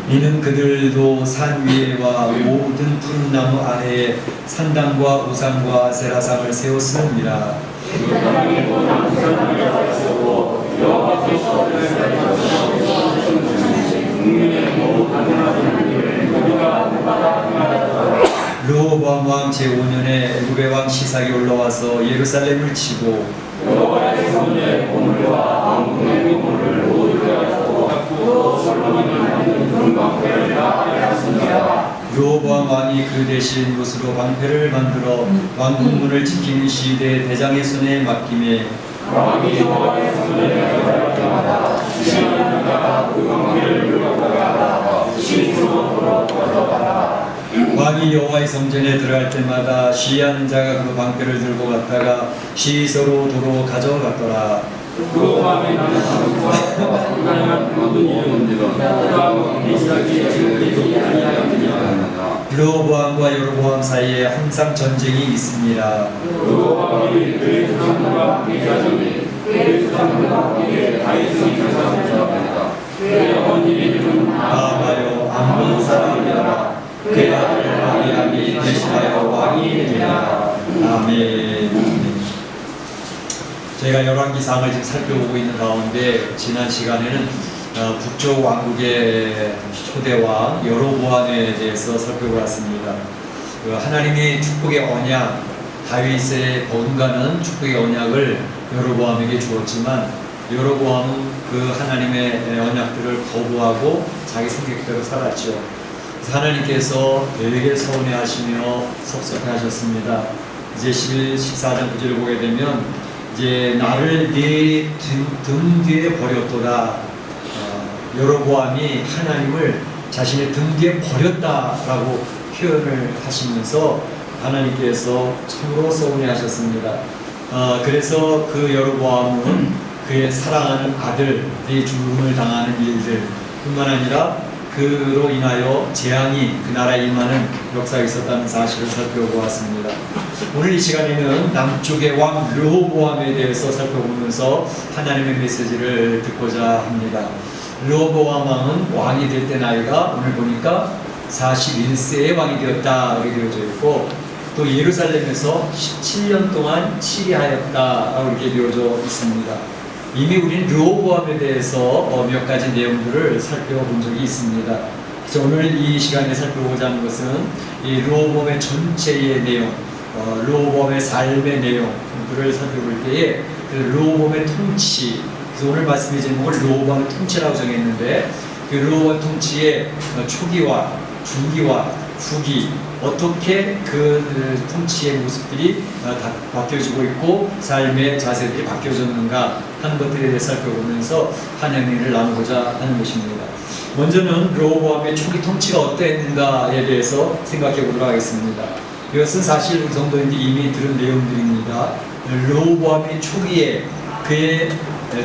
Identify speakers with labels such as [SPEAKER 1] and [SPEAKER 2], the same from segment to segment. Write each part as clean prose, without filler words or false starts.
[SPEAKER 1] 이는 그들도 산 위에와 모든 푸른 나무 아래에 산당과 우상과 세라상을 세웠음이라. 르호보암 왕 제5년에 애굽의 왕 시삭이 올라와서 예루살렘을 치고 여호와의 손에 보물과 왕궁의 보물을 모두 빼앗고 솔로몬이 만든 금 방패를 다 빼앗습니다. 르호보암 왕이 그 대신 못으로 방패를 만들어 왕궁문을 지키는 시대 대장의 손에 맡기매 왕이 여호와의 손에 들어갈 때마다 시인한 자가 그 방패를 물어다가 시인으로 가져가라. 왕이 여호와의 성전에 들어갈 때마다 시위하는 자가 그 방패를 들고 갔다가 시서로 도로 가져갔더라.
[SPEAKER 2] 르호보암의 나라가 불가능한 모든 일은 이스라엘이 아니하였느냐.
[SPEAKER 1] 르호보암과 여로보암 사이에 항상 전쟁이 있습니다.
[SPEAKER 2] 르호보암이 그의 조상들과 함께 자정이 그의 조상들과 함께 다윗의 조상들과 그의 어머니의 이름은
[SPEAKER 1] 아하요 암몬 사람이라. 그의 아들 아비암이 대신하여 왕이 되니라. 아멘. 저희가 열왕기상을 지금 살펴보고 있는 가운데 지난 시간에는 북쪽 왕국의 초대왕 여로보암에 대해서 살펴보았습니다. 하나님의 축복의 언약, 다윗의 번가는 축복의 언약을 여로보암에게 주었지만 여로보암은 그 하나님의 언약들을 거부하고 자기 성격대로 살았죠. 하나님께서 되게 서운해하시며 섭섭해하셨습니다. 이제 14장 9절을 보게 되면 이제 나를 네 등 뒤에 버렸도다. 여로보암이 하나님을 자신의 등 뒤에 버렸다라고 표현을 하시면서 하나님께서 참으로 서운해하셨습니다. 그래서 그 여로보암은 그의 사랑하는 아들이 죽음을 당하는 일들 뿐만 아니라 그로 인하여 재앙이 그 나라에 임하는 역사가 있었다는 사실을 살펴보았습니다. 오늘 이 시간에는 남쪽의 왕 르호보암에 대해서 살펴보면서 하나님의 메시지를 듣고자 합니다. 르호보암 왕은 왕이 될 때 나이가 오늘 보니까 41세의 왕이 되었다 이렇게 되어져 있고 또 예루살렘에서 17년 동안 치리하였다 이렇게 되어져 있습니다. 이미 우리는 르호보암에 대해서 몇 가지 내용들을 살펴본 적이 있습니다. 그래서 오늘 이 시간에 살펴보고자 하는 것은 이 르호보암의 전체의 내용, 르호보암의 삶의 내용들을 살펴볼 때에 그 르호보암의 통치, 그래서 오늘 말씀의 제목을 르호보암의 통치라고 정했는데 그 르호보암 통치의 초기와 중기와 후기 어떻게 그 통치의 모습들이 바뀌어지고 있고 삶의 자세들이 바뀌어졌는가 하는 것들에 대해 살펴보면서 한영리를 나누고자 하는 것입니다. 먼저는 르호보암의 초기 통치가 어떠했는가에 대해서 생각해 보도록 하겠습니다. 이것은 사실 우리 성도님들이 이미 들은 내용들입니다. 르호보암이 초기에 그의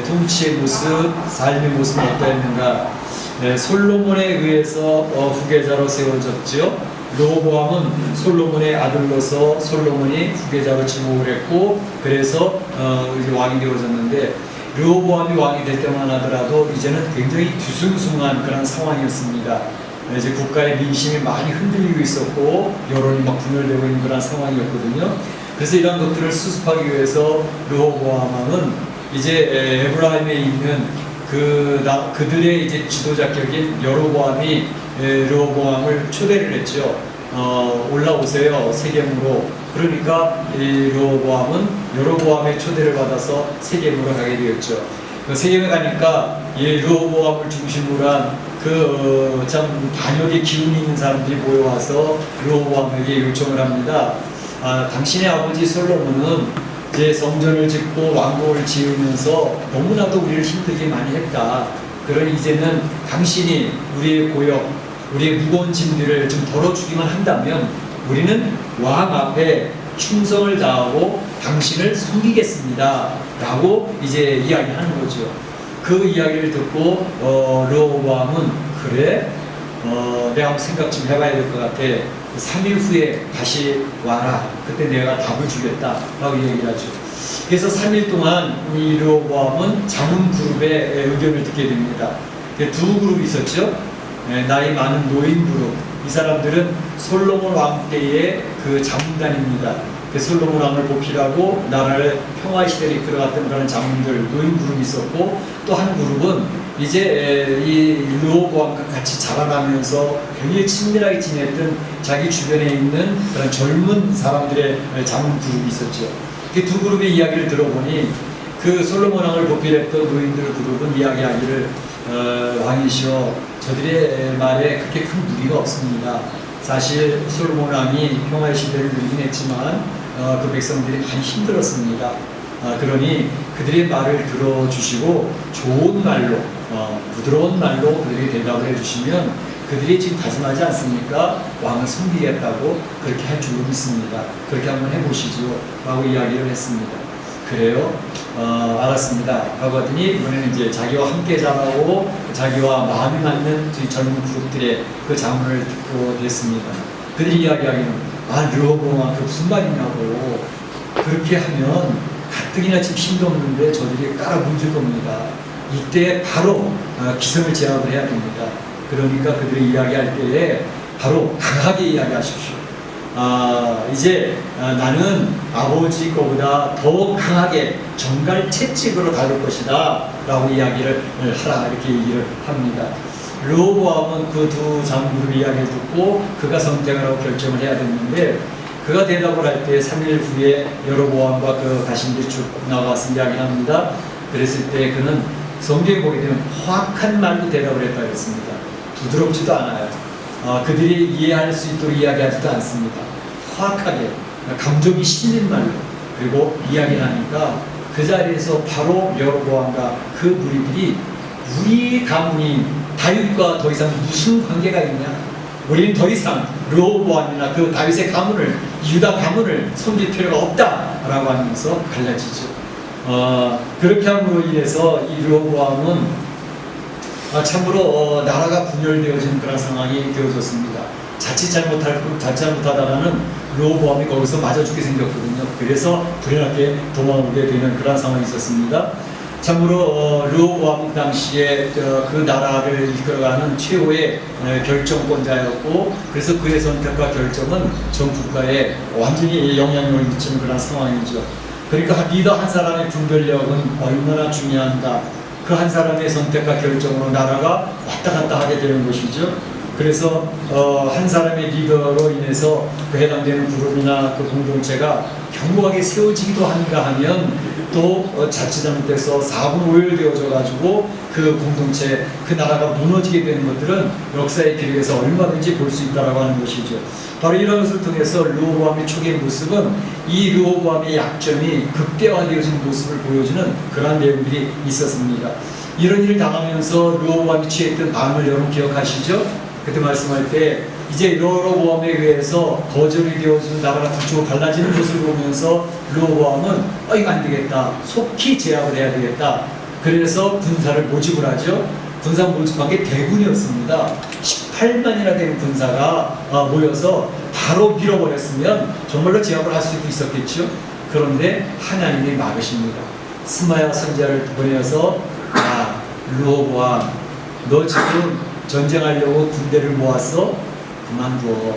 [SPEAKER 1] 통치의 모습, 삶의 모습은 어떠했는가. 솔로몬에 의해서 후계자로 세워졌죠. 르호보암은 솔로몬의 아들로서 솔로몬이 후계자로 지목을 했고 그래서 왕이 되어졌는데 르호보암이 왕이 될 때만 하더라도 이제는 굉장히 뒤숭숭한 그런 상황이었습니다. 이제 국가의 민심이 많이 흔들리고 있었고 여론이 막 분열되고 있는 그런 상황이었거든요. 그래서 이런 것들을 수습하기 위해서 르호보암 왕은 이제 에브라임에 있는 그들의 이제 지도자격인 여로보암이 르호보암을 초대를 했죠. 올라오세요 세겜으로. 그러니까 이 르호보암은 여로보암의 초대를 받아서 세겜으로 가게 되었죠. 세겜에 가니까 이 르호보암을 중심으로 한 참 반역의 기운이 있는 사람들이 모여와서 르호보암에게 요청을 합니다. 당신의 아버지 솔로몬은 제 성전을 짓고 왕국을 지으면서 너무나도 우리를 힘들게 많이 했다. 그러니 이제는 당신이 우리의 고역, 우리의 무거운 짐들을 좀 덜어주기만 한다면 우리는 왕 앞에 충성을 다하고 당신을 섬기겠습니다. 라고 이제 이야기하는 거죠. 그 이야기를 듣고 르호보암은 그래? 내가 한번 생각 좀 해봐야 될 것 같아. 3일 후에 다시 와라. 그때 내가 답을 주겠다. 라고 얘기를 하죠. 그래서 3일 동안 이 르호보암은 자문 그룹의 의견을 듣게 됩니다. 두 그룹이 있었죠. 나이 많은 노인 그룹. 이 사람들은 솔로몬 왕 때의 그 자문단입니다. 그 솔로몬 왕을 보필하고 나라를 평화의 시대를 이끌어갔던 그런 자문들, 노인 그룹이 있었고, 또 한 그룹은 이제 이 르호보암과 같이 자라나면서 굉장히 친밀하게 지냈던 자기 주변에 있는 그런 젊은 사람들의 자문 그룹이 있었죠. 그 두 그룹의 이야기를 들어보니 그 솔로몬 왕을 보필했던 노인들 그룹은 이야기하기를 왕이시여, 저들의 말에 그렇게 큰 무리가 없습니다. 사실 솔로몬 왕이 평화의 시대를 누리긴 했지만 그 백성들이 많이 힘들었습니다. 그러니 그들의 말을 들어주시고 좋은 말로, 부드러운 말로 그들에게 대답을 해주시면 그들이 지금 다짐하지 않습니까? 왕을 섬기겠다고 그렇게 할 줄로 믿습니다. 그렇게 한번 해보시죠 라고 이야기를 했습니다. 그래요? 알았습니다 라고 하더니 이번에는 이제 자기와 함께 자라고 자기와 마음이 맞는 젊은 그룹들의 그 자문을 듣고 됐습니다. 그들이 이야기하기는 르호보암 그 무슨 말이냐고, 그렇게 하면 가뜩이나 지금 힘도 없는데 저들이 깔아뭉질 겁니다. 이때 바로 기성을 제압을 해야 됩니다. 그러니까 그들이 이야기할 때에 바로 강하게 이야기하십시오. 이제 나는 아버지 거보다 더 강하게 정갈 채찍으로 다룰 것이다 라고 이야기를 하라, 이렇게 얘기를 합니다. 르호보암은 그 두 장군의 이야기를 듣고 그가 선택을 하고 결정을 해야 됐는데, 그가 대답을 할 때 3일 후에 여로보암과 그 가신들이 쭉 나와서 이야기를 합니다. 그랬을 때 그는 성경에 보게 되면 확한 말로 대답을 했다 그랬습니다. 부드럽지도 않아요. 그들이 이해할 수 있도록 이야기하지도 않습니다. 확하게 감정이 실린 말로 그리고 이야기를 하니까 그 자리에서 바로 여로보암과 그 무리들이 우리 가문이 다윗과 더 이상 무슨 관계가 있냐, 우리는 더 이상 르호보암이나 그 다윗의 가문을, 유다 가문을 섬길 필요가 없다라고 하면서 갈라지죠. 그렇게 함으로 인해서 이 르호보암은 참으로 나라가 분열되어지는 그런 상황이 되어졌습니다. 자칫 잘못하다가는 르호보암이 거기서 맞아 죽게 생겼거든요. 그래서 불행하게 도망오게 되는 그런 상황이 있었습니다. 참으로 르호보암 당시에 그 나라를 이끌어가는 최고의 결정권자였고, 그래서 그의 선택과 결정은 전 국가에 완전히 영향력을 미치는 그런 상황이죠. 그러니까 리더 한 사람의 분별력은 얼마나 중요한가, 그 한 사람의 선택과 결정으로 나라가 왔다 갔다 하게 되는 것이죠. 그래서 한 사람의 리더로 인해서 그 해당되는 그룹이나 그 공동체가 견고하게 세워지기도 한가 하면 또 자칫 잘못돼서 4분 5일 되어져 가지고 그 공동체, 그 나라가 무너지게 되는 것들은 역사의 기록에서 얼마든지 볼 수 있다라고 하는 것이죠. 바로 이런 것을 통해서 르호보암의 초기의 모습은 이 르호보암의 약점이 극대화되어진 모습을 보여주는 그러한 내용들이 있었습니다. 이런 일을 당하면서 르호보암이 취했던 마음을 여러분 기억하시죠? 그때 말씀할 때 이제 여로보암에 의해서 거절이 되어진 나라가 두 쪽으로 갈라지는 것을 보면서 르호보암은 이거 안 되겠다, 속히 제압을 해야 되겠다. 그래서 군사를 모집을 하죠. 군사 모집한 게 대군이었습니다. 18만이나 되는 군사가 모여서 바로 밀어버렸으면 정말로 제압을 할 수도 있었겠죠. 그런데 하나님이 막으십니다. 스마야 선지자를 보내어서 르호보암, 너 지금 전쟁하려고 군대를 모았어? 그만둬.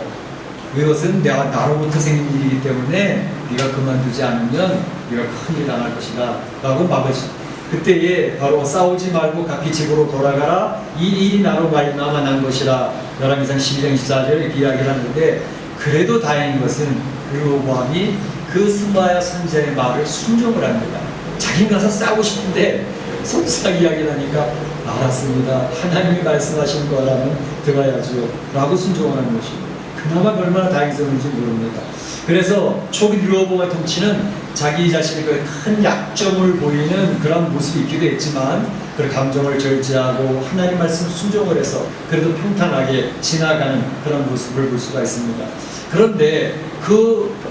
[SPEAKER 1] 이것은 나로부터 생긴 일이기 때문에 네가 그만두지 않으면 네가 큰일 당할 것이다 라고 막으시. 그때에 바로 싸우지 말고 각기 집으로 돌아가라, 이 일이 나로 말미암아 난 것이라. 열왕기상 12장 24절에 이렇게 이야기를 하는데, 그래도 다행인 것은 르호보암이 그 스마야 선지자의 말을 순종을 합니다. 자기는 가서 싸우고 싶은데 속삭 이야기를 하니까 알았습니다, 하나님이 말씀하신 거라면 들어야죠 라고 순종하는 것입니다. 그나마 얼마나 다행스러운지 모릅니다. 그래서 초기 르호보암의 통치는 자기 자신의 큰 약점을 보이는 그런 모습이 있기도 했지만, 그 감정을 절제하고 하나님 말씀 순종을 해서 그래도 평탄하게 지나가는 그런 모습을 볼 수가 있습니다. 그런데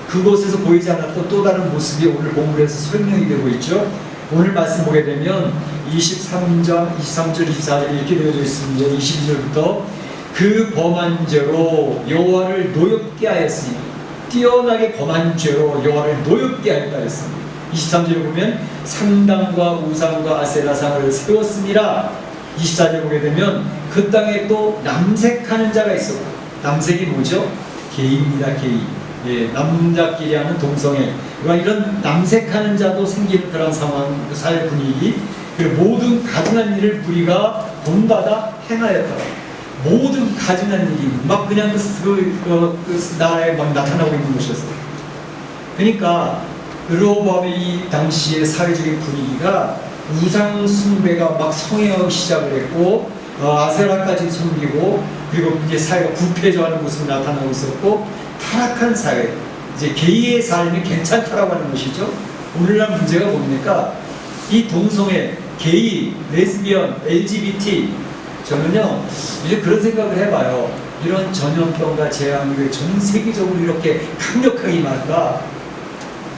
[SPEAKER 1] 그곳에서 보이지 않았던 또 다른 모습이 오늘 본문에서 설명이 되고 있죠. 오늘 말씀 보게 되면 23절, 24절 이렇게 되어져 있습니다. 22절부터 그 범한 죄로 여호와를 노엽게 하였으니, 뛰어나게 범한 죄로 여호와를 노엽게 하였다 했습니다. 23절에 보면 상당과 우상과 아세라상을 세웠습니다. 24절에 보게 되면 그 땅에 또 남색하는 자가 있었고, 남색이 뭐죠? 개입니다. 개입. 예, 남자끼리 하는 동성애. 이런 남색하는 자도 생기는 그런 상황, 사회 분위기. 그리고 모든 가증한 일을 우리가 본받아 행하였다. 모든 가증한 일이 막 그냥 그 나라에 막 나타나고 있는 것이었어요. 그러니까 르호보암의 이 당시의 사회적인 분위기가 우상 숭배가 막 성행하기 시작을 했고, 아세라까지 섬기고, 그리고 이제 사회가 부패져가는 모습이 나타나고 있었고, 타락한 사회, 이제 게이의 삶이 괜찮다라고 하는 것이죠. 오늘날 문제가 뭡니까? 이 동성애, 게이, 레즈비언, LGBT, 저는요 이제 그런 생각을 해봐요. 이런 전염병과 재앙이 왜 전 세계적으로 이렇게 강력하게 임할까?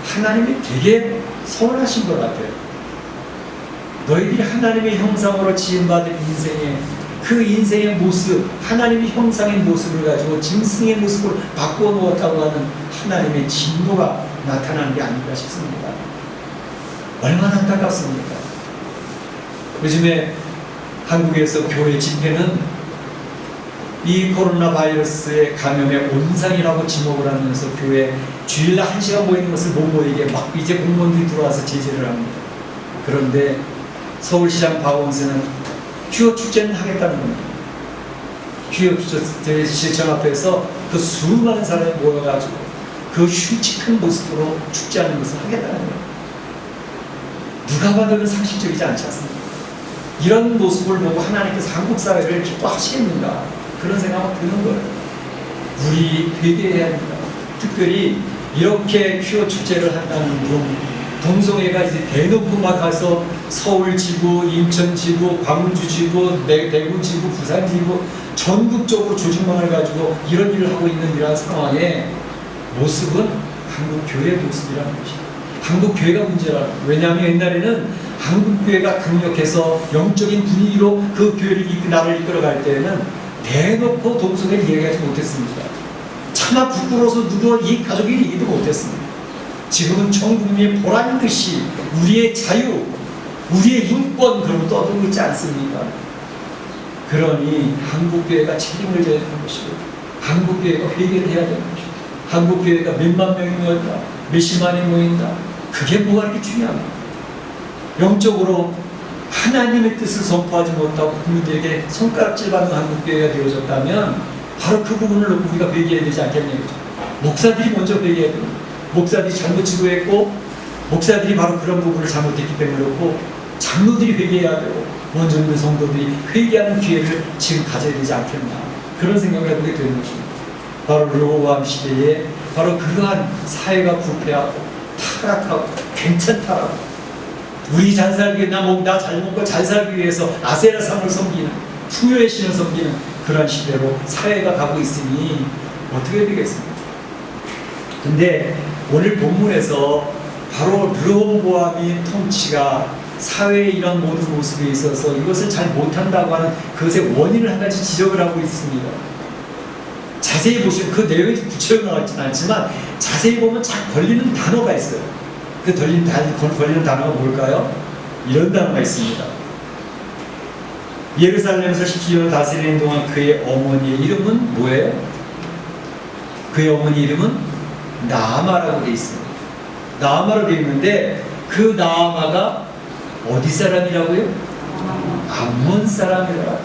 [SPEAKER 1] 하나님이 되게 서운하신 것 같아요. 너희들이 하나님의 형상으로 지음받은 인생의 그 인생의 모습, 하나님의 형상의 모습을 가지고 짐승의 모습을 바꾸어 놓았다고 하는 하나님의 진노가 나타나는 게 아닌가 싶습니다. 얼마나 안타깝습니까? 요즘에 한국에서 교회 집회는 이 코로나 바이러스의 감염의 온상이라고 지목을 하면서 교회 주일날 1시간 모이는 것을 못 모이게 막 이제 공무원들이 들어와서 제재를 합니다. 그런데 서울시장 박원순은 퀴어 축제는 하겠다는 겁니다. 퀴어 시청 앞에서 그 수많은 사람이 모여가지고 그 흉측한 모습으로 축제하는 것을 하겠다는 거예요. 누가 봐도 상식적이지 않지 않습니까? 이런 모습을 보고 하나님께서 한국 사회를 기뻐하시겠는가? 그런 생각이 드는 거예요. 우리 회개해야 합니다. 특별히 이렇게 퀴어 축제를 한다는 동성애가 이제 대놓고 막 가서 서울지구, 인천지구, 광주지구, 대구지구, 부산지구 전국적으로 조직망을 가지고 이런 일을 하고 있는 이러한 상황에 모습은 한국 교회의 모습이라는 것입니다. 한국 교회가 문제라는 거예요. 왜냐하면 옛날에는 한국 교회가 강력해서 영적인 분위기로 그 교회를 나라를 이끌어갈 때에는 대놓고 동성애를 얘기하지 못했습니다. 차마 부끄러워서 누구 이 가족이 얘기도 못했습니다. 지금은 전 국민이 보란 듯이 우리의 자유, 우리의 인권 그런 거 떠들고 있지 않습니까? 그러니 한국교회가 책임을 져야 되는 것이고, 한국교회가 회개를 해야 되는 것이고, 한국교회가 몇만 명이 모였다, 몇십만이 모인다, 그게 뭐가 이렇게 중요합니까? 영적으로 하나님의 뜻을 선포하지 못하고 국민들에게 손가락질 받는 한국교회가 되어졌다면 바로 그 부분을 놓고 우리가 회개해야 되지 않겠냐고요. 목사들이 먼저 회개해야 됩니다. 목사들이 잘못 지도했고, 목사들이 바로 그런 부분을 잘못했기 때문에 그렇고, 장로들이 회개해야 되고, 먼저 있는 성도들이 회개하는 기회를 지금 가져야 되지 않겠나, 그런 생각을 해보게 되는 것입니다. 바로 르호보암 시대에 바로 그러한 사회가 부패하고 타락하고 괜찮다라고, 우리 잘 살기, 나 잘 먹고 잘 살기 위해서 아세라상을 섬기는, 풍요의 신을 섬기는 그런 시대로 사회가 가고 있으니 어떻게 되겠습니까? 근데 오늘 본문에서 바로 르호보암의 통치가 사회의 이런 모든 모습에 있어서 이것을 잘 못한다고 하는 그것의 원인을 한 가지 지적을 하고 있습니다. 자세히 보시면 그 내용이 구체적으로 나와있지는 않지만 자세히 보면 잘 걸리는 단어가 있어요. 그 걸리는 단어가 뭘까요? 이런 단어가 있습니다. 예루살렘에서 17년을 다스리는 동안 그의 어머니의 이름은 뭐예요? 그의 어머니 이름은 나아마라고 되어 있습니다. 나아마로 되어 있는데 그 나아마가 어디 사람이라고요? 암몬 사람이더라.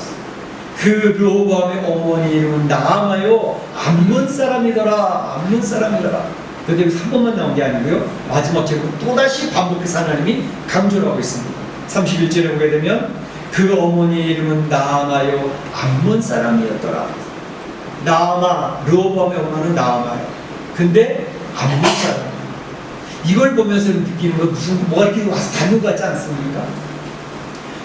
[SPEAKER 1] 그 르호보암의 어머니 이름은 나아마요, 암몬 사람이더라. 암몬 사람이더라. 그런데 여기서 한 번만 나온 게 아니고요, 마지막 절에 또다시 반복해서 하나님이 강조를 하고 있습니다. 31절에 보게 되면 그 어머니 이름은 나아마요, 암몬 사람이었더라. 나아마, 르호보암의 엄마는 나아마요. 근데 암몬 사람. 이걸 보면서 느끼는 건 뭐가 이렇게 와서 닿는 것 같지 않습니까?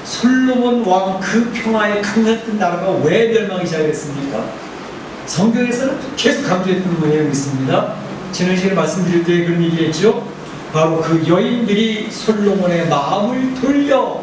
[SPEAKER 1] 솔로몬 왕 그 평화의 강력한 나라가 왜 멸망이 시작했습니까? 성경에서는 계속 강조했던 내용이 있습니다. 지난 시간에 말씀드릴 때 그런 얘기했죠. 바로 그 여인들이 솔로몬의 마음을 돌려,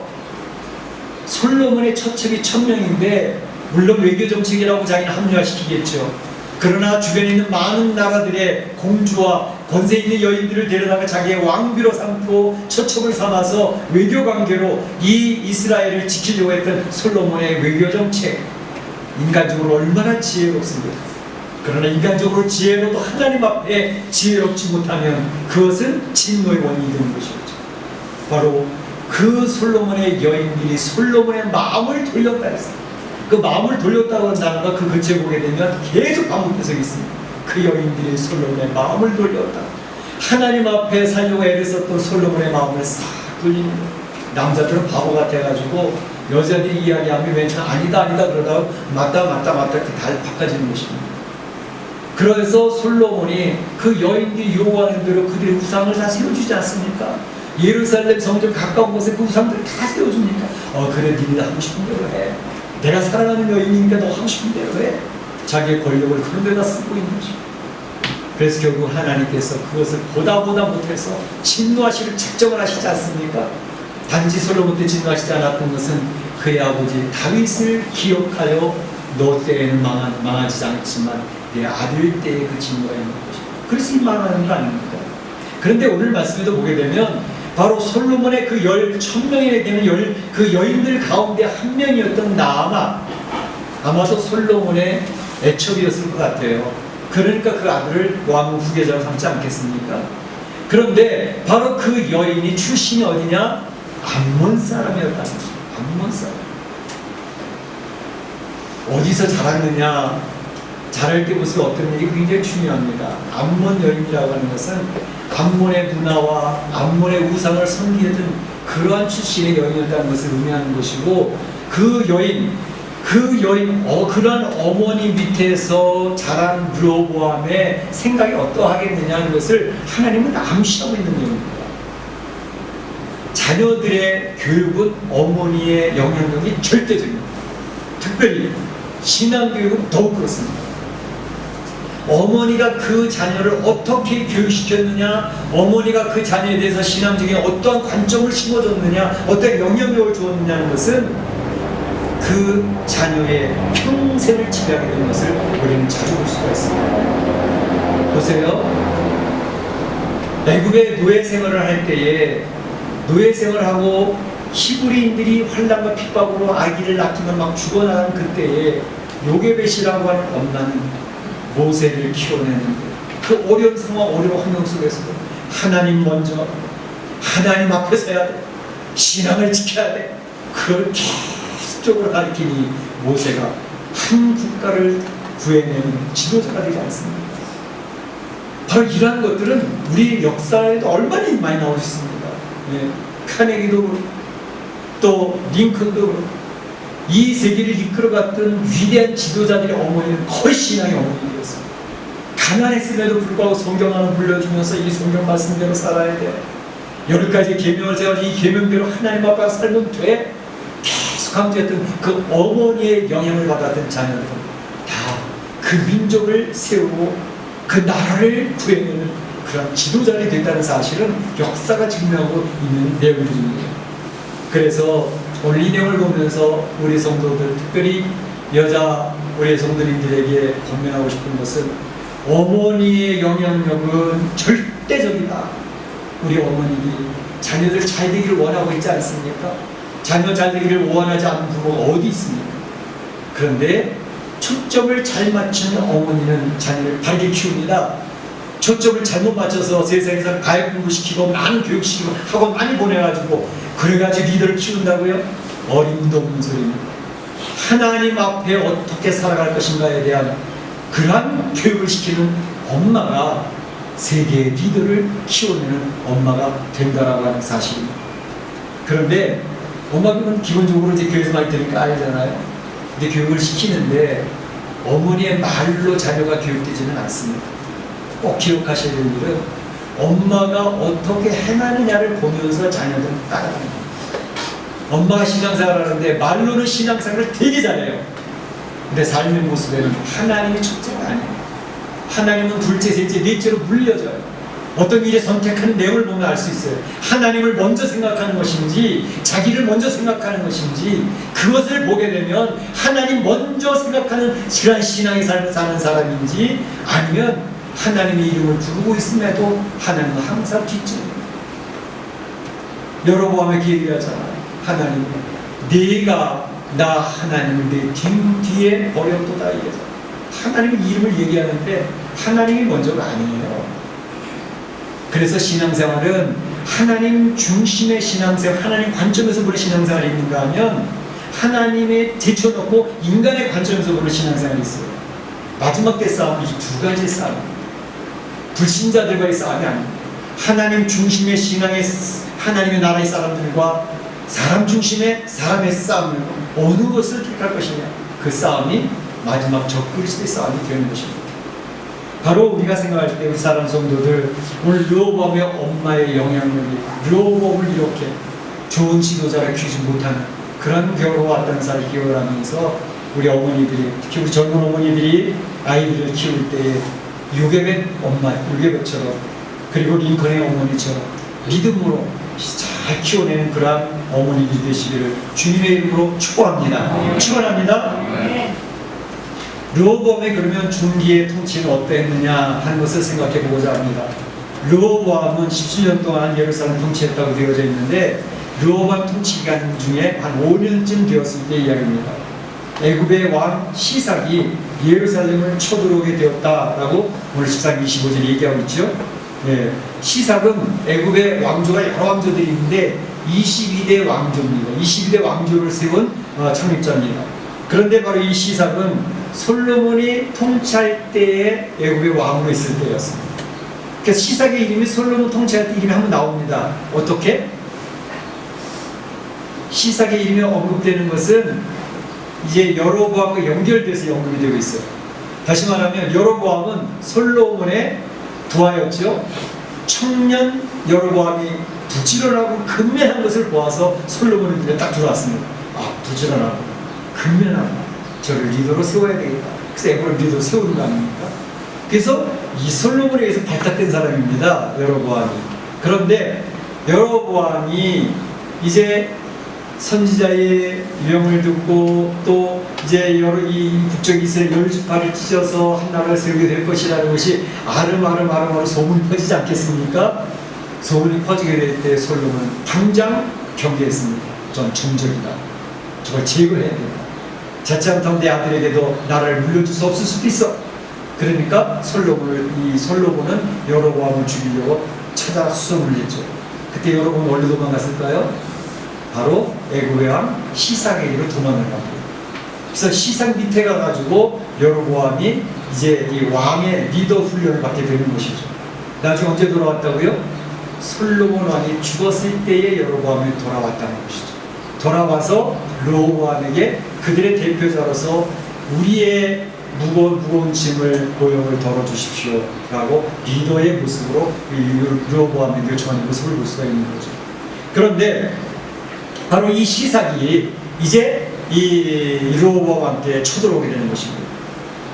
[SPEAKER 1] 솔로몬의 처첩이 1000명인데 물론 외교 정책이라고 자기는 합리화시키겠죠. 그러나 주변에 있는 많은 나라들의 공주와 권세 있는 여인들을 데려다가 자기의 왕비로 삼고 초청을 삼아서 외교 관계로 이 이스라엘을 지키려고 했던 솔로몬의 외교 정책, 인간적으로 얼마나 지혜롭습니까? 그러나 인간적으로 지혜로도 하나님 앞에 지혜롭지 못하면 그것은 진노의 원인이 되는 것이었죠. 바로 그 솔로몬의 여인들이 솔로몬의 마음을 돌렸다 했어요. 그 마음을 돌렸다고 한다는 것, 그 근처에 보게 되면 계속 반복해서 있습니다. 그 여인들이 솔로몬의 마음을 돌렸다. 하나님 앞에 살려고 애를 썼던 솔로몬의 마음을 싹 돌리는 거예요. 남자들은 바보 같아가지고 여자들이 이야기하면 왠지 아니다 그러다가 맞다 이렇게 다 바꿔지는 것입니다. 그래서 솔로몬이 그 여인들이 요구하는 대로 그들의 우상을 다 세워주지 않습니까? 예루살렘 성전 가까운 곳에 그 우상들을 다 세워줍니까? 그래 니네가 하고 싶은 대로 해. 내가 사랑하는 여인이니까 너 하고 싶은 대로 해. 자기의 권력을 그런 데다 쓰고 있는 것입니다. 그래서 결국 하나님께서 그것을 보다 못해서 진노하시를 작정을 하시지 않습니까? 단지 솔로몬 때 진노하시지 않았던 것은 그의 아버지 다윗을 기억하여 너 때에는 망하지 않지만 내 아들 때에 그 진노가 있는 것입니다. 그래서 이 망하는 거 아닙니까? 그런데 오늘 말씀에도 보게 되면 바로 솔로몬의 그 10,000명이 되는 그 여인들 가운데 한 명이었던 나아만, 아마도 솔로몬의 애첩이었을 것 같아요. 그러니까 그 아들을 왕 후계자로 삼지 않겠습니까? 그런데 바로 그 여인이 출신이 어디냐? 암몬 사람이었다는 거죠. 암몬 사람. 어디서 자랐느냐? 자랄 때 모습이 어땠는지 굉장히 중요합니다. 암몬 여인이라고 하는 것은 암몬의 문화와 암몬의 우상을 섬기던 그러한 출신의 여인이었다는 것을 의미하는 것이고, 그 여인 그러한 어머니 밑에서 자란 르호보암의 생각이 어떠하겠느냐 하는 것을 하나님은 암시하고 있는 내용입니다. 자녀들의 교육은 어머니의 영향력이 절대적입니다. 특별히 신앙교육은 더욱 그렇습니다. 어머니가 그 자녀를 어떻게 교육시켰느냐, 어머니가 그 자녀에 대해서 신앙적인 어떠한 관점을 심어줬느냐, 어떤 영향력을 주었느냐는 것은 그 자녀의 평생을 지배하게 되는 것을 우리는 자주 볼 수가 있습니다. 보세요. 애굽의 노예 생활을 할 때에, 노예 생활하고 히브리인들이 환난과 핍박으로 아기를 낳기만 막 죽어나간 그때에 요게벳이라고 하는 엄마는 모세를 키워내는데, 그 어려운 상황, 어려운 환경 속에서도 하나님 먼저, 하나님 앞에 서야 돼, 신앙을 지켜야 돼, 그걸 계속적으로 가르치니 모세가 한 국가를 구해내는 지도자가 되지 않습니다. 바로 이러한 것들은 우리 역사에도 얼마나 많이 나올 수 있습니다. 카네기도 그렇고 또 링컨도 그렇고, 이 세계를 이끌어갔던 위대한 지도자들의 어머니는 거의 신앙의 어머니였습니다. 가난했음에도 불구하고 성경을 물려주면서 이 성경 말씀대로 살아야 돼, 10가지 계명을 세워서 이 계명대로 하나님 앞에 살면 돼, 계속 강조했던 그 어머니의 영향을 받았던 자녀들은 다 그 민족을 세우고 그 나라를 구해내는 그런 지도자들이 됐다는 사실은 역사가 증명하고 있는 내용들입니다. 그래서 오늘 이 내용을 보면서 우리 성도들, 특별히 여자 우리 성도님들에게 권면하고 싶은 것은 어머니의 영향력은 절대적이다. 우리 어머니들이 자녀들 잘 되기를 원하고 있지 않습니까? 자녀 잘 되기를 원하지 않는 부모가 어디 있습니까? 그런데 초점을 잘 맞추는 어머니는 자녀를 바르게 키웁니다. 초점을 잘못 맞춰서 세상에서 가역 공부시키고 많은 교육시키고 학원 많이 보내가지고 그래가지고 리더를 키운다고요? 어림도 없는 소리입니다. 하나님 앞에 어떻게 살아갈 것인가에 대한 그러한 교육을 시키는 엄마가 세계의 리더를 키워내는 엄마가 된다라고 하는 사실입니다. 그런데 엄마는 기본적으로 이제 교회에서 많이 들으니까 알잖아요. 근데 교육을 시키는데 어머니의 말로 자녀가 교육되지는 않습니다. 꼭 기억하셔야 될 일은 엄마가 어떻게 행하느냐를 보면서 자녀들은 따라갑니다. 엄마가 신앙생활을 하는데 말로는 신앙생활을 되게 잘해요. 근데 삶의 모습에는 하나님이 첫째가 아니에요. 하나님은 둘째, 셋째, 넷째로 물려져요. 어떤 일에 선택하는 내용을 보면 알 수 있어요. 하나님을 먼저 생각하는 것인지 자기를 먼저 생각하는 것인지, 그것을 보게 되면 하나님 먼저 생각하는 그런 신앙의 삶을 사는 사람인지, 아니면 하나님의 이름을 부르고 있음에도 하나님은 항상 뒷전입니다. 여로보암의 그 얘기를 하잖아요. 하나님, 내가 나 하나님을 내 뒤에 버렸도다 이래서 하나님의 이름을 얘기하는데 하나님이 먼저가 아니에요. 그래서 신앙생활은 하나님 중심의 신앙생활, 하나님 관점에서 보는 신앙생활이 있는가 하면 하나님에 제쳐놓고 인간의 관점에서 보는 신앙생활이 있어요. 마지막 때 싸움은 이 두 가지 싸움. 불신자들과의 싸움이 아닙니다. 하나님 중심의 신앙의 하나님의 나라의 사람들과 사람 중심의 사람의 싸움을 어느 것을 택할 것이냐, 그 싸움이 마지막 적그리스도의 싸움이 되는 것입니다. 바로 우리가 생각할 때 우리 사람 성도들, 오늘 르호보암의 엄마의 영향력이 르호보암을 이렇게 좋은 지도자를 키우지 못하는 그런 경우로 왔다는 사실을 기억을 하면서 우리 어머니들이, 특히 우리 젊은 어머니들이 아이들을 키울 때에 요게벳 엄마, 요게벳처럼, 그리고 링컨의 어머니처럼 믿음으로 잘 키워내는 그러한 어머니들이 되시기를 주님의 이름으로 축복합니다. 축원합니다. 르호보암의 그러면 중기의 통치는 어땠느냐 하는 것을 생각해 보고자 합니다. 르호보암은 17년 동안 예루살렘 통치했다고 되어져 있는데 르호보암 통치 기간 중에 한 5년쯤 되었을 때 이야기입니다. 애굽의 왕 시삭이 예루살렘을 쳐들어오게 되었다라고 오늘 14장 25절에 얘기하고 있죠. 예, 시삭은 애굽의 왕조가 여러 왕조들이 있는데 22대 왕조입니다. 22대 왕조를 세운 창립자입니다. 그런데 바로 이 시삭은 솔로몬이 통치할 때에 애굽의 왕으로 있을 때였습니다. 그래서 시삭의 이름이 솔로몬 통치할 때 이름이 한번 나옵니다. 어떻게? 시삭의 이름이 언급되는 것은 이제 여로보암과 연결돼서 언급이 되고 있어요. 다시 말하면 여로보암은 솔로몬의 부하였죠. 청년 여로보암이 부지런하고 근면한 것을 보아서 솔로몬의 눈에 딱 들어왔습니다. 아, 부지런하고 근면하고 저를 리더로 세워야 되겠다. 그래서 애굽을 리더로 세우는 거 아닙니까? 그래서 이 솔로몬에 의해서 발탁된 사람입니다. 여로보암이. 그런데 여로보암이 이제 선지자의 유명을 듣고 또 이제 여러 이 북쪽 이스라엘 10지파를 찢어서 한 나라를 세우게 될 것이라는 것이 아름아름 소문이 퍼지지 않겠습니까? 소문이 퍼지게 될 때 솔로몬은 당장 경계했습니다. 전 정적이다. 저걸 제거해야 된다. 자칫 못하면 내 아들에게도 나라를 물려줄 수 없을 수도 있어. 그러니까 솔로몬은 여로보암을 죽이려고 찾아 수송을 했죠. 그때 여로보암은 어디로 도망갔을까요? 바로 애굽의 왕 시삭에게로 도망을 갑니다. 그래서 시삭 밑에 가가지고 여로보암이 이제 이 왕의 리더 훈련을 받게 되는 것이죠. 나중에 언제 돌아왔다고요? 솔로몬 왕이 죽었을 때에 여로보암이 돌아왔다는 것이죠. 돌아와서 르호보암에게 그들의 대표자로서 우리의 무거운 짐을 고용을 덜어주십시오 라고 리더의 모습으로 르호보암에게 요청하는 모습을 볼 수가 있는 거죠. 그런데 바로 이 시삭이 이제 이 르호보암한테 쳐들어오게 되는 것입니다.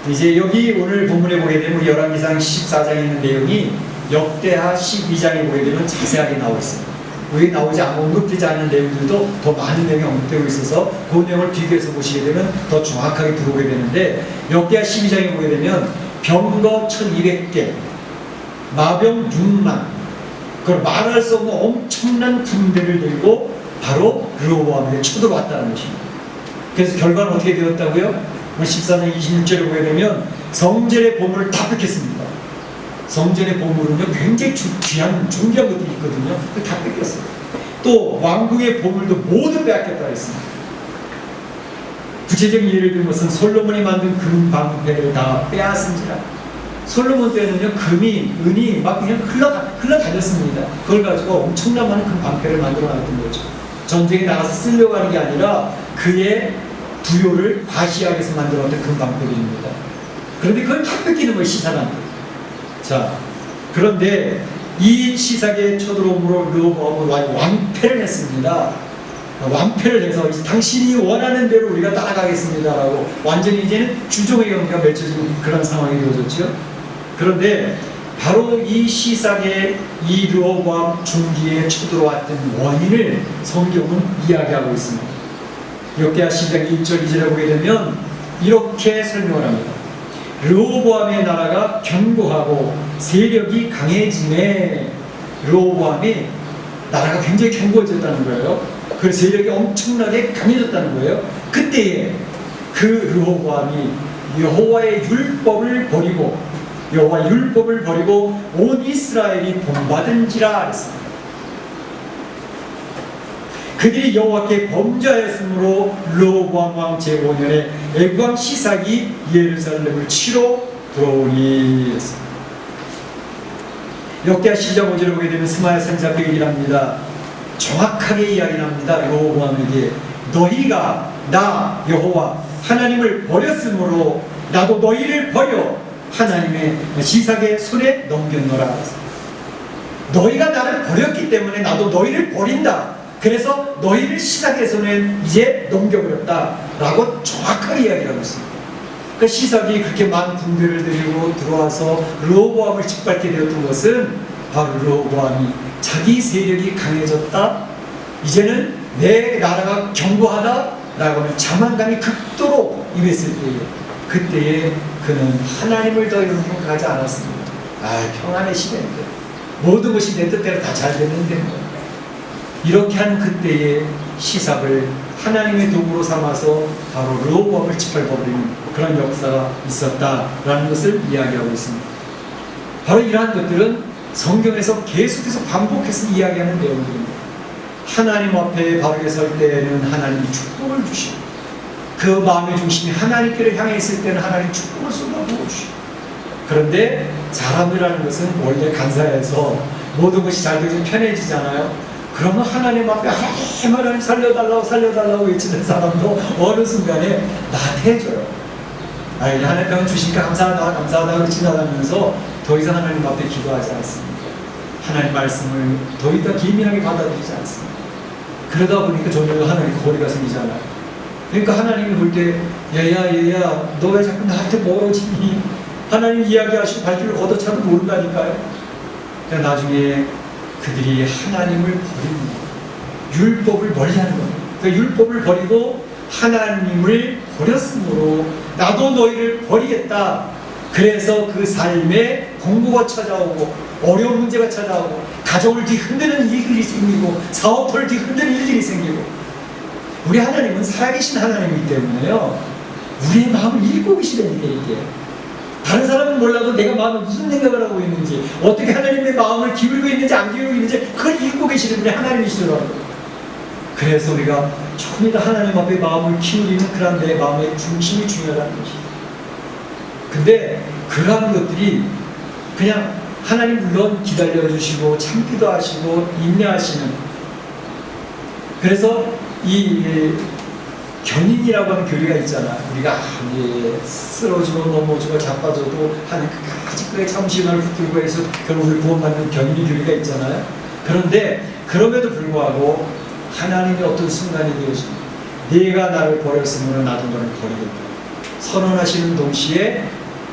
[SPEAKER 1] 이제 여기 오늘 본문에 보게 되면 우리 열왕기상 14장에 있는 내용이 역대하 12장에 보게 되면 자세하게 나와 있습니다. 여기 나오지 않고 언급되지 않는 내용들도 더 많은 내용이 언급되고 있어서 그 내용을 비교해서 보시게 되면 더 정확하게 들어오게 되는데 역대하 12장에 보게 되면 병거 1200개, 마병 6만, 그걸 말할 수 없는 엄청난 군대를 들고 바로 르호보암에게 쳐들어왔다는 것입니다. 그래서 결과는 어떻게 되었다고요? 14장 26절에 보게 되면 성전의 보물을 다 뺏겼습니다. 성전의 보물은요 굉장히 귀한 존귀한 것들이 있거든요. 그걸 다 뺏겼어요. 또 왕궁의 보물도 모두 빼앗겼다 했습니다. 구체적인 예를 든 것은 솔로몬이 만든 금 방패를 다 빼앗은지라. 솔로몬 때는요 금이 은이 막 그냥 흘러다녔습니다. 그걸 가지고 엄청난 많은 금 방패를 만들어 놨던 거죠. 전쟁에 나가서 쓰려고 하는 게 아니라 그의 부요를 과시하기 위해서 만들어놨던 금 방패들입니다. 그런데 그걸 다 뺏기는 거예요, 시삭한테. 자, 그런데 이 시삭의 쳐들어옴으로 르호보암은 완패를 했습니다. 완패를 해서 당신이 원하는 대로 우리가 따라가겠습니다라고 완전히 이제는 주종의 경기가 맺혀진 그런 상황이 되어졌죠. 그런데 바로 이 시삭의 이 르호보암 중기에 쳐들어왔던 원인을 성경은 이야기하고 있습니다. 역대하 12장 1절 2절에 보게 되면 이렇게 설명을 합니다. 르호보암의 나라가 견고하고 세력이 강해지네. 르호보암이 나라가 굉장히 견고해졌다는 거예요. 그 세력이 엄청나게 강해졌다는 거예요. 그때에 그 르호보암이 여호와의 율법을 버리고 온 이스라엘이 본받은지라 했습니다. 그들이 여호와께 범죄하였으므로 르호보암 왕 제5년에 애국왕 시삭이 예루살렘을 치러 들어오니 했습니다. 역대하 12장 5절을 보게 되면 스마야 선지자가 그 얘기를 합니다. 정확하게 이야기를 합니다. 르호보암에게 너희가 나 여호와 하나님을 버렸으므로 나도 너희를 버려 하나님의 시삭의 손에 넘겼노라. 너희가 나를 버렸기 때문에 나도 너희를 버린다. 그래서 너희를 시삭의 손에 이제 넘겨버렸다 라고 정확하게 이야기하고 있습니다. 그 시삭이 그렇게 많은 군대를 들이고 들어와서 르호보암을 짓밟게 되었던 것은 바로 르호보암이 자기 세력이 강해졌다, 이제는 내 나라가 견고하다 라고 하는 자만감이 극도로 임했을 때에, 그때에 그는 하나님을 더 이상 생각하지 않았습니다. 평안의 시대인데 모든 것이 내 뜻대로 다 잘 됐는데 이렇게 한 그때에 시삭을 하나님의 도구로 삼아서 바로 르호보암을 짓밟아버리는 그런 역사가 있었다라는 것을 이야기하고 있습니다. 바로 이러한 것들은 성경에서 계속해서 반복해서 이야기하는 내용들입니다. 하나님 앞에 바르게 설 때에는 하나님이 축복을 주시고, 그 마음의 중심이 하나님께로 향해 있을 때는 하나님 축복을 쏟아부어 주시고, 그런데 사람이라는 것은 원래 간사해서 모든 것이 잘 되면 편해지잖아요. 그러면 하나님 앞에 하나님 살려달라고 외치는 사람도 어느 순간에 나한테 해줘요. 하나님 주시니까 감사하다 그러고 지나가면서 더 이상 하나님 앞에 기도하지 않습니다. 하나님 말씀을 더 이상 기민하게 받아들이지 않습니다. 그러다 보니까 점점 하나님 거리가 생기잖아요. 그러니까 하나님이 볼 때 얘야 너 왜 자꾸 나한테 멀어지니? 하나님 이야기하시고 발길을 걷어차도 모른다니까요. 그러니까 나중에 그들이 하나님을 버립니다. 율법을 멀리하는 겁니다. 그 율법을 버리고 하나님을 버렸으므로 나도 너희를 버리겠다. 그래서 그 삶에 공부가 찾아오고 어려운 문제가 찾아오고 가정을 뒤흔드는 일들이 생기고 사업을 뒤흔드는 일들이 생기고, 우리 하나님은 살아계신 하나님이기 때문에요, 우리의 마음을 읽고 계시다니까. 이게 다른 사람은 몰라도 내가 마음에 무슨 생각을 하고 있는지, 어떻게 하나님의 마음을 기울이고 있는지 안 기울이고 있는지 그걸 읽고 계시는 분이 하나님이시더라고요. 그래서 우리가 조금 더 하나님 앞에 마음을 기울이는 그런 내 마음의 중심이 중요하다는 것이죠. 근데 그러한 것들이 그냥 하나님 물론 기다려주시고 참기도 하시고 인내하시는, 그래서 이 견인이라고 하는 교리가 있잖아. 우리가 쓰러지고 넘어지고 자빠져도 하나님 끝까지 그의 참신함을 붙들고 해서 결국 구원받는 견인의 교리가 있잖아요. 그런데 그럼에도 불구하고 하나님의 어떤 순간이 되어집니다. 네가 나를 버렸으면 나도 너를 버리겠다 선언하시는 동시에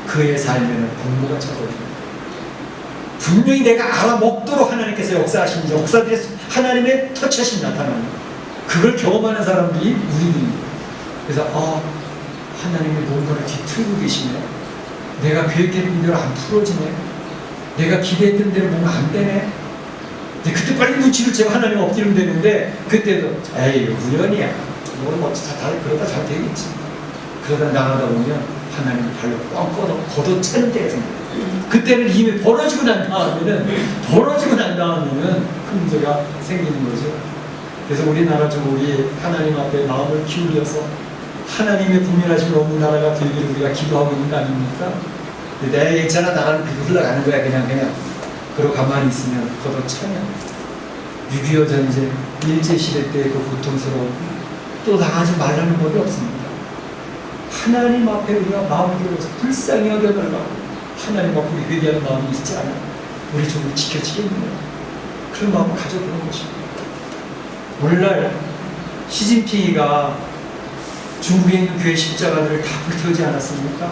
[SPEAKER 1] 그의 삶에는 공부가 찾아옵니다. 분명히 내가 알아먹도록 하나님께서 역사하신 역사들의 하나님의 터치하심이 나타납니다. 그걸 경험하는 사람들이 우리들입니다. 그래서 하나님이 뭔가를 뒤틀고 계시네. 내가 계획했던 대로 안 풀어지네. 내가 기대했던 대로 뭔가 안 되네. 그때 빨리 눈치를 채고 하나님 엎드리면 되는데, 그때도 에이 우연이야. 뭐는 다 그러다 잘 되겠지. 그러다 나가다 보면 하나님의 발로 뻥 걷어차는 때가 생겨요. 그때는 이미 벌어지고 난 다음에는 큰 문제가 생기는 거죠. 그래서 우리나라 좀 우리 하나님 앞에 마음을 기울여서 하나님의 분명하신 어느 나라가 되기를 우리가 기도하고 있는 거 아닙니까? 내가 괜찮아, 나라는 그렇게 흘러가는 거야. 그냥 그러고 가만히 있으면 걷어차면 6.25 전쟁, 일제시대 때 그 고통스러운, 또 나가지 말라는 법이 없습니다. 하나님 앞에 우리가 마음을 기울여서 불쌍히 여겨달라고 하나님 앞에 회개하는 마음이 있지 않아요? 우리 좀 지켜지겠네요. 그런 마음을 가져보는 것입니다. 오늘날 시진핑이가 중국에 있는 교회 십자가들을 다 불태우지 않았습니까?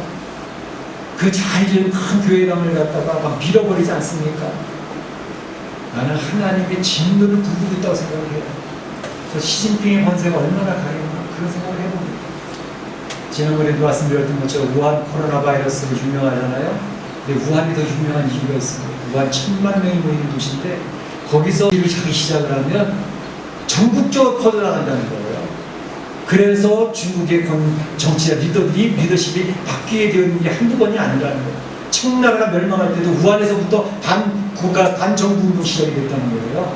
[SPEAKER 1] 그 잘 지은 큰 교회당을 갖다가 막 밀어버리지 않습니까? 나는 하나님의 진노를 부르고 있다고 생각을 해요. 그래서 시진핑의 권세가 얼마나 강했나 그런 생각을 해봅니다. 지난번에도 말씀드렸던 것처럼 우한 코로나 바이러스로 유명하잖아요. 근데 우한이 더 유명한 이유가 있습니다. 우한 1000만 명이 모이는 도시인데 거기서 일을 하기 시작을 하면 전국적으로 퍼져나간다는 거예요. 그래서 중국의 정치자 리더십이 바뀌게 되는 게 한두 번이 아니라는 거예요. 청나라가 멸망할 때도 우한에서부터 반국가 반정부 운동 시작이 됐다는 거예요.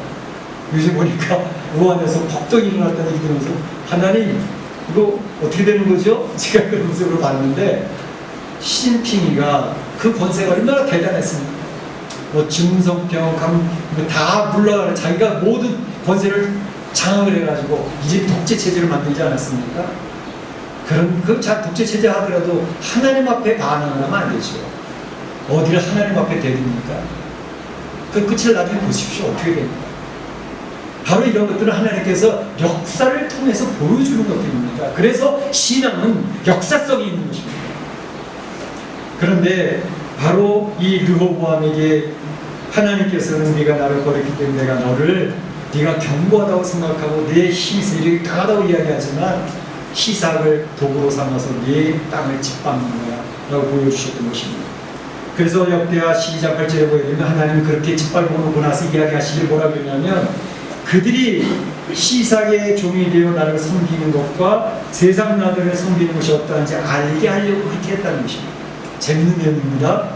[SPEAKER 1] 요새 보니까 우한에서 폭동이 일어났다는 얘기 들으면서 하나님 이거 어떻게 되는 거죠? 제가 그런 모습으로 봤는데 시진핑이가 그 권세가 얼마나 대단했습니까? 뭐 중성병, 다 물러가는 자기가 모든 권세를 장악을 해가지고 이제 독재 체제를 만들지 않았습니까? 그런 독재 체제 하더라도 하나님 앞에 반항하면 안 되죠. 어디를 하나님 앞에 대립니까? 그 끝을 나중에 보십시오. 어떻게 됩니까? 바로 이런 것들은 하나님께서 역사를 통해서 보여주는 것들입니다. 그래서 신앙은 역사성이 있는 것입니다. 그런데 바로 이 르호보암에게 하나님께서는 네가 나를 버렸기 때문에 내가 너를 네가 견고하다고 생각하고 내 힘이 세력이 강하다고 이야기하지만 시삭을 도구로 삼아서 네 땅을 짓밟는 거야 라고 보여주셨던 것입니다. 그래서 역대하 12장 8절에 보게 되면 하나님이 그렇게 짓밟고 놓고 나서 이야기하시길 뭐라고 했냐면 그들이 시삭의 종이 되어 나를 섬기는 것과 세상 나들을 섬기는 것이 어떠한지 알게 하려고 그렇게 했다는 것입니다. 재밌는 내용입니다.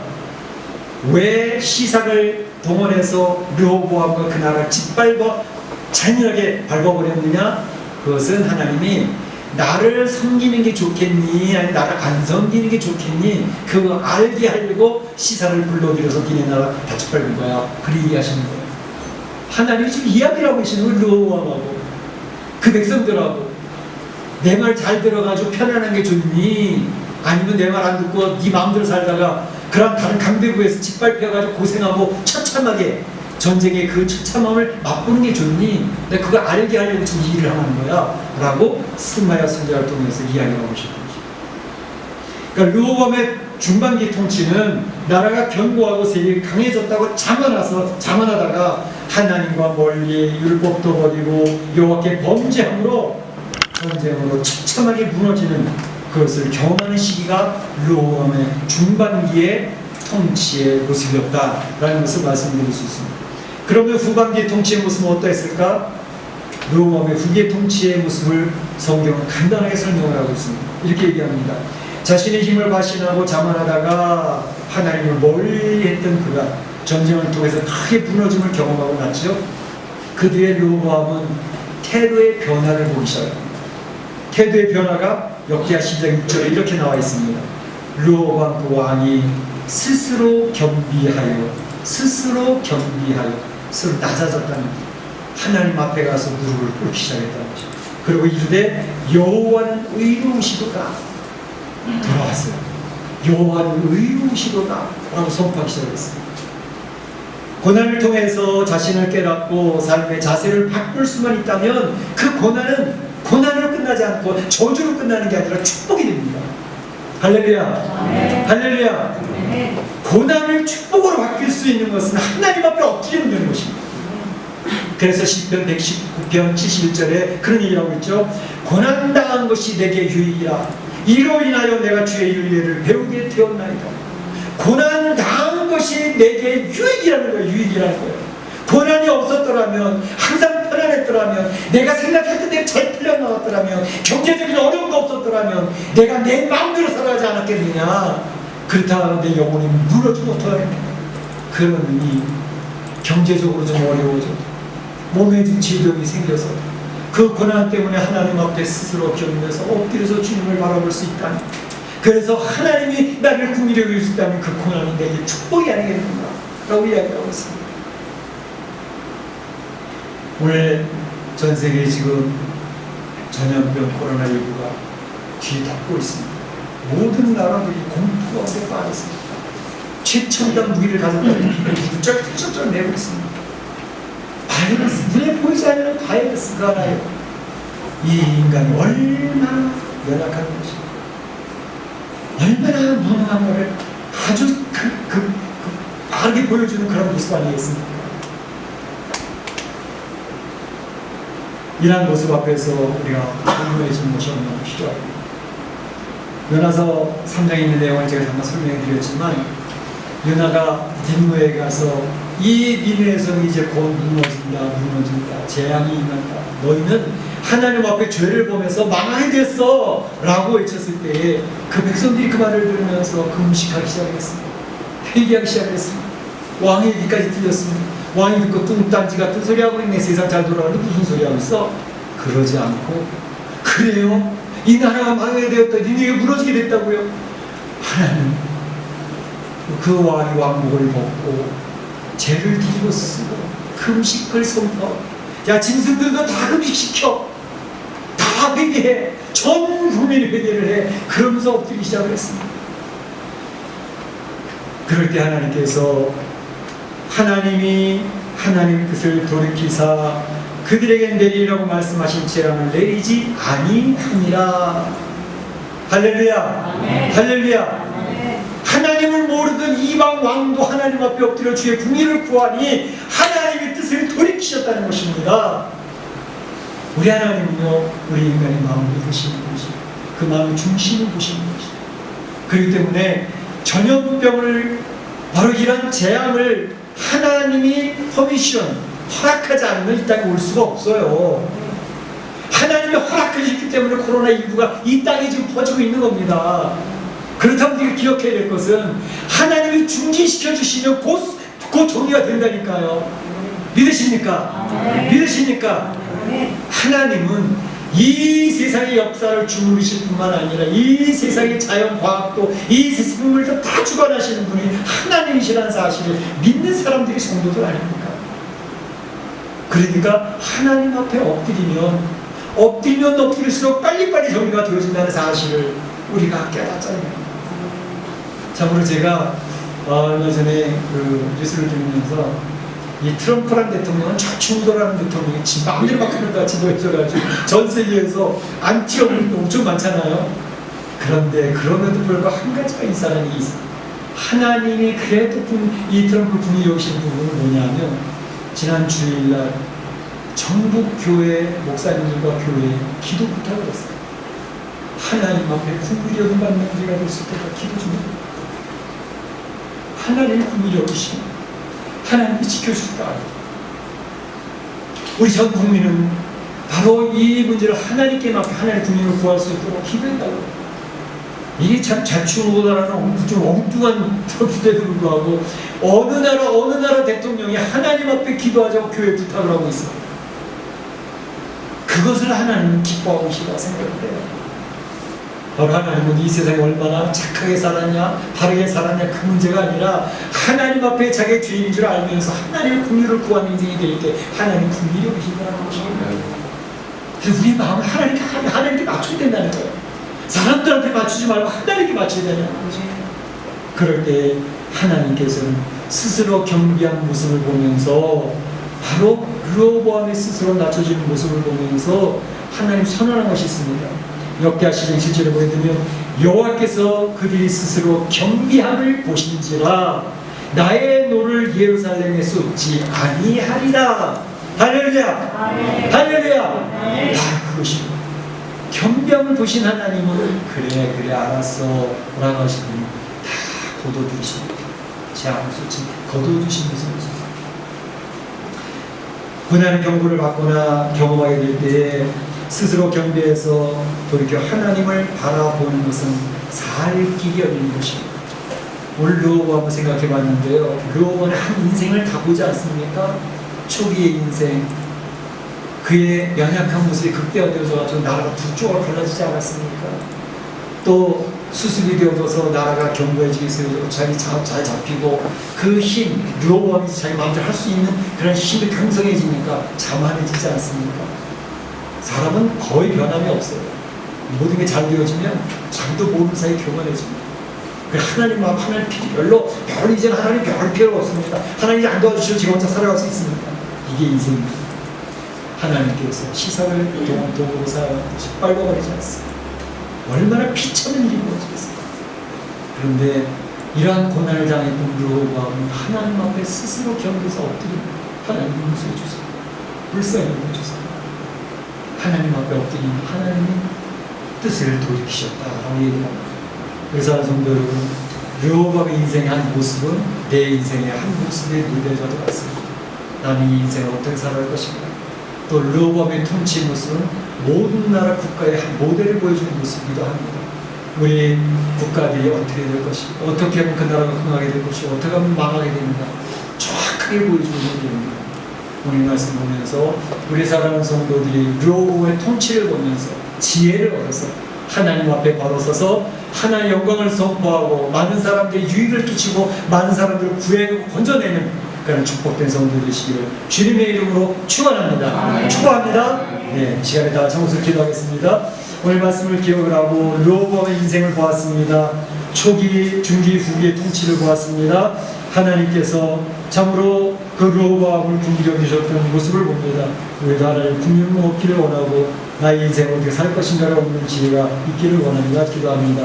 [SPEAKER 1] 왜 시삭을 동원해서 르호보암과 그 나라를 짓밟아 잔인하게 밟아버렸느냐? 그것은 하나님이 나를 섬기는 게 좋겠니? 아니 나를 안 섬기는 게 좋겠니? 그거 알게 하려고 시삭을 불러들여서 니네 나라 다 짓밟은 거야. 그렇게 얘기하시는 거예요. 하나님이 지금 이야기를 하고 계시는 거예요. 르호보암하고 그 백성들하고 내 말 잘 들어가지고 편안한 게 좋니? 아니면 내 말 안 듣고 네 마음대로 살다가 그런 다른 강대국에서 짓밟혀가지고 고생하고 처참하게 전쟁의 그 처참함을 맛보는 게 좋니? 내가 그거 알게 하려고 지금 일을 하는 거야 라고 스마야 선지자를 통해서 이야기하고 싶은 거죠. 그러니까 르호보암의 중반기 통치는 나라가 견고하고 세력이 강해졌다고 자만하다가 하나님과 멀리 율법도 버리고 여호와께 범죄함으로 전쟁으로 처참하게 무너지는 그것을 경험하는 시기가 르호보암의 중반기의 통치의 모습이었다라는 것을 말씀드릴 수 있습니다. 그러면 후반기의 통치의 모습은 어떠했을까? 르호보암의 후기의 통치의 모습을 성경은 간단하게 설명을 하고 있습니다. 이렇게 얘기합니다. 자신의 힘을 과신하고 자만하다가 하나님을 멀리 했던 그가 전쟁을 통해서 크게 무너짐을 경험하고 났죠. 그 뒤에 르호보암은 태도의 변화를 보기 시작합니다. 태도의 변화가 역대하 12장 6절에 이렇게 나와 있습니다. 르호보암 그 왕이 스스로 겸비하여 스스로 낮아졌다는 것. 하나님 앞에 가서 무릎을 꿇기 시작했다는 거죠. 그리고 이르되 여호와는 의로우시도다 돌아왔어요. 여호와는 의로우시도다 라고 선포하기 시작했습니다. 고난을 통해서 자신을 깨닫고 삶의 자세를 바꿀 수만 있다면 그 고난으로 끝나지 않고 저주로 끝나는 게 아니라 축복이 됩니다. 할렐루야. 네. 할렐루야. 네. 고난을 축복으로 바뀔 수 있는 것은 하나님 앞에 엎드리면 되는 것입니다. 그래서 시편 119편 71절에 그런 얘기를 하고 있죠. 고난당한 것이 내게 유익이라 이로 인하여 내가 주의 윤례를 배우게 되었나이다. 고난당한 것이 내게 유익이라는 거예요. 유익이라는 거예요. 고난이 없었더라면 항상 편안했더라면 내가 생각했던 대로 잘 풀려나왔더라면 경제적인 어려움도 없었더라면 내가 내 마음대로 살아가지 않았겠느냐. 그렇다면 내 영혼이 무너지면 어떡하겠냐. 그러니 경제적으로 좀 어려워져 몸에 좀 질병이 생겨서 그 고난 때문에 하나님 앞에 스스로 견면서 엎드려서 주님을 바라볼 수 있다니. 그래서 하나님이 나를 긍휼히 여길 수 있다면 그 고난이 내게 축복이 아니겠는가 라고 이야기하고 있습니다. 오늘 전 세계에 지금 전염병 코로나19가 뒤덮고 있습니다. 모든 나라들이 공포 가운데 빠졌습니다. 최첨단 무기를 가졌다는 비밀이 쫙쫙쫙 내고 있습니다. 바이러스, 눈에 보이지 않는 바이러스가 하나요. 이 인간이 얼마나 연약한 것입니다. 얼마나 멍한 것을 아주 바르게 보여주는 그런 모습 아니겠습니까? 이러한 모습 앞에서 우리가 공부해지는 것이 얼마나 필요합니다. 요나서 3장에 있는 내용을 제가 잠깐 설명해 드렸지만, 요나가 닌느웨에 가서 이 니느웨에서는 이제 곧 무너진다, 재앙이 임한다, 너희는 하나님 앞에 죄를 보면서 망하게 됐어 라고 외쳤을 때에 그 백성들이 그 말을 들으면서 금식하기 시작했습니다. 회개하기 시작했습니다. 왕의 얘기까지 들렸습니다. 왕이 듣고 뚱딴지 같은 소리 하고 있네, 세상 잘 돌아가는데 무슨 소리 하고 있어? 그러지 않고, 그래요? 이 나라가 망하게 되었다, 니네가 무너지게 됐다고요? 하나님 그 왕이 왕복을 벗고 죄를 뒤집어 쓰고 금식을 선포. 야, 짐승들도 다 금식시켜, 다 회개해, 전 국민이 회개를 해. 그러면서 엎드리기 시작을 했습니다. 그럴 때 하나님께서 하나님이 하나님 뜻을 돌이키사 그들에게 내리라고 말씀하신 재앙을 내리지 아니하니라. 할렐루야.
[SPEAKER 3] 아멘.
[SPEAKER 1] 할렐루야.
[SPEAKER 3] 아멘.
[SPEAKER 1] 하나님을 모르던 이방 왕도 하나님 앞에 엎드려 주의 궁의를 구하니 하나님의 뜻을 돌이키셨다는 것입니다. 우리 하나님은요, 우리 인간의 마음을 보시는 것이고 그 마음의 중심을 보시는 것이죠. 그렇기 때문에 전염병을, 바로 이런 재앙을 하나님이 퍼미션, 허락하지 않으면 이 땅에 올 수가 없어요. 하나님이 허락하셨기 때문에 코로나19가 이 땅에 지금 퍼지고 있는 겁니다. 그렇다면 우리가 기억해야 될 것은 하나님이 중지시켜 주시면 곧 정리가 된다니까요. 믿으십니까? 믿으십니까? 하나님은 이 세상의 역사를 주무르실 뿐만 아니라 이 세상의 자연과학도 이 생물도 다 주관하시는 분이 하나님이시라는 사실을 믿는 사람들이 성도들 아닙니까? 그러니까 하나님 앞에 엎드리면 엎드릴수록 빨리빨리 정리가 되어진다는 사실을 우리가 깨닫잖아요. 참고로 제가 얼마 전에 그 뉴스를 들으면서 이 트럼프라는 대통령은 좌충우돌하는 대통령이 지 마음대로 막 하는 것 같이 보여져가지고 전 세계에서 안티어블이 엄청 많잖아요. 그런데 그럼에도 불구하고 한 가지가 이 사람이 있어요. 하나님이 그래도 이 트럼프 분이 여기신 부분은 뭐냐면, 지난 주일날 전국교회 목사님들과 교회에 기도 부탁을 했어요. 하나님 앞에 국민이 얻은 받는 우리가 될 수 있도록 기도 좀 해요. 하나님의 국민이 얻으시면 하나님이 지켜주실까? 우리 전 국민은 바로 이 문제를 하나님께 맡겨 하나님의 국민을 구할 수 있도록 기도했다고. 이게 참 좌충우돌하는 좀 엉뚱한 트럼프에도 불구하고 어느 나라 대통령이 하나님 앞에 기도하자고 교회에 부탁을 하고 있어요. 그것을 하나님은 기뻐하고 계시다고 생각해요. 바로 하나님은 이 세상에 얼마나 착하게 살았냐, 바르게 살았냐, 그 문제가 아니라 하나님 앞에 자기의 죄인 줄 알면서 하나님의 긍휼을 구하는 인생이 될 때 하나님 긍휼이 오신다는 것입니다. 그래서 우리 마음을 하나님께 맞춰야 된다는 거예요. 사람들한테 맞추지 말고 하나님께 맞춰야 되는 거지. 그럴 때 하나님께서는 스스로 겸비한 모습을 보면서, 바로 르호보암의 스스로 낮춰지는 모습을 보면서 하나님 선언한 것이 있습니다. 역대하 시장 7절에 보여드리면, 여호와께서 그들이 스스로 겸비함을 보신지라 나의 노를 예루살렘에 쏟지 아니하리라. 할렐루야. 할렐루야. 그것입니다. 겸비함을 보신 하나님은 그래 알았어 라고 하시니 다 거둬두십니다. 제 암수치 거둬두시면서 고난의 경고를 받거나 경험하게 될 때에 스스로 경배해서 돌이켜 하나님을 바라보는 것은 살 길이 열리는 것입니다. 오늘 르호보암 한번 생각해 봤는데요. 르호보암의 한 인생을 다 보지 않습니까? 초기의 인생, 그의 연약한 모습이 극대화되어서 나라가 두 쪽으로 갈라지지 않았습니까? 또 수습이 되어져서 나라가 견고해지게 되어서 자기 잘 잡히고 그 힘, 르호보암이 자기 마음대로 할 수 있는 그런 힘이 강성해지니까 자만해지지 않습니까? 사람은 거의 변함이 없어요. 모든 게 잘 되어지면 자기도 모르는 사이에 교만해집니다. 하나님 앞, 하나님 별로 이제는 하나님 별 필요가 없습니다. 하나님이 안 도와주셔도 제가 혼자 살아갈 수 있습니다. 이게 인생입니다. 하나님께서 시선을 도구로 사용하듯이 빨아버리지 않습니다. 얼마나 피차는 일이 벌어지겠어요. 그런데 이러한 고난을 당했던 르호보암은 하나님 앞에 스스로 견뎌서 엎드립니다. 하나님 용서해 주세요. 불쌍히 여겨주세요. 하나님 앞에 엎드리면 하나님이 뜻을 돌이키셨다라고 얘기합니다.
[SPEAKER 3] 우리 사는 성도 여러분, 르호보암의 인생의 한 모습은 내 인생의 한 모습의 모델과도 같습니다. 나는 이 인생을 어떻게 살아갈 것인가. 또 르호보암의 통치 모습은 모든 나라 국가의 한 모델을 보여주는 모습이기도 합니다. 우리 국가들이 어떻게 될 것인가, 어떻게 하면 그 나라가 흥하게 될 것이고 어떻게 하면 망하게 되는가 정확하게 보여주는 일입니다. 오늘 말씀 보면서 우리 사랑하는 성도들이 르호보암의 통치를 보면서 지혜를 얻어서 하나님 앞에 바로 서서 하나님의 영광을 선포하고 많은 사람들이 유익을 끼치고 많은 사람들을 구해내고 건져내는 그런 축복된 성도 되시기를 주님의 이름으로 축원합니다. 축복합니다. 네, 이 시간에 다 같이 한번 기도하겠습니다. 오늘 말씀을 기억을 하고 르호보암의 인생을 보았습니다. 초기, 중기, 후기의 통치를 보았습니다. 하나님께서 참으로 그 르호보암을 긍휼히 여기셨던 모습을 봅니다. 우리도 하나님 긍휼 먹기를 원하고 나의 인생을 어떻게 살 것인가를 얻는 지혜가 있기를 원합니다. 기도합니다.